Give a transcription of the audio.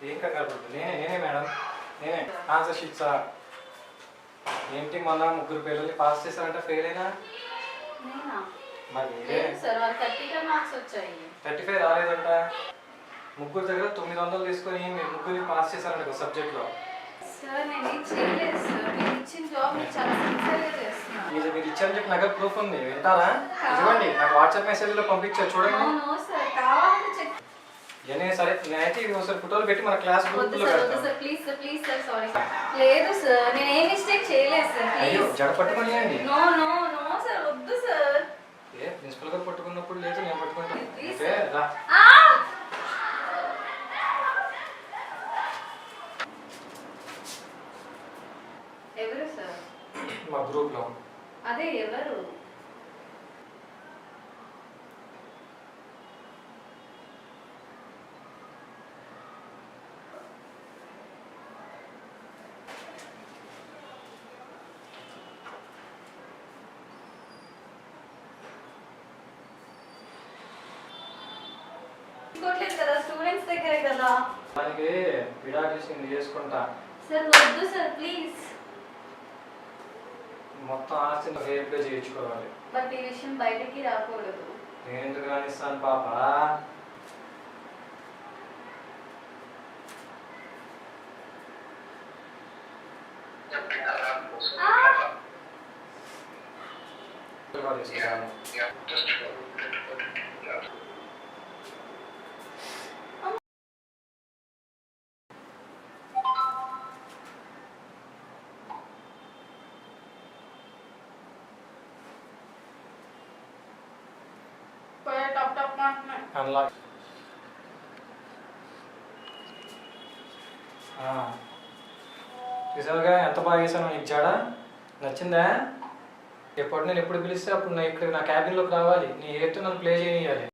ఏం కంగారు పడుతుంది? నేనే మేడం, నేనే ఆన్సర్ షీట్ సార్. ఏంటి మొన్న ముగ్గురు పిల్లల్ని పాస్ చేశారంటే ఫెయిల్ అయినా? మరి మీరే 35 రాలేదంట. ముగ్గురు దగ్గర 900 తీసుకొని మీరు ముగ్గురిని పాస్ చేశారంట ఒక సబ్జెక్ట్లో. మీరు ఇచ్చారని చెప్పి నాకు ప్రూఫ్ ఉంది, వింటారా? ఇదిగోండి, నాకు వాట్సాప్ మెసేజ్లో పంపించారు చూడండి. సరే నేనైతే ఒకసారి ఫోటోలు పెట్టి మన క్లాస్ గ్రూప్లో లేదు సార్, నేను ఏ మిస్టేక్ చేయలేదు సార్. అయ్యో జడ పట్టుకొని నో నో నో సార్, వద్దు సార్. ప్రిన్సిపల్ గారు పట్టుకున్నప్పుడు లేదు, నేను పట్టుకుంటాను. ఎవరు సార్? మా గ్రూప్ లో. అదే ఎవరు? ఇంకోట్లేదు కదా, స్టూడెంట్స్ దగ్గరే కదా. దానికి విడాకులు చేసుకుంటా సార్. వద్దు సార్ ప్లీజ్. మొత్తం ఆస్తిని రేపుగా చేయించుకోవాలి. బట్ ఈ విషయం బయటికి రాకూడదు. నేను ఎందుకు రానిస్తాను పాప? అన్లాక్. చూసావుగా ఎంత బాగా చేశాను. నీకు జాడ నచ్చిందా? నేను ఎప్పుడు పిలిస్తే అప్పుడు నా క్యాబిన్లోకి రావాలి. నీ ఏతో నన్ను ప్లే చేయనియాలి.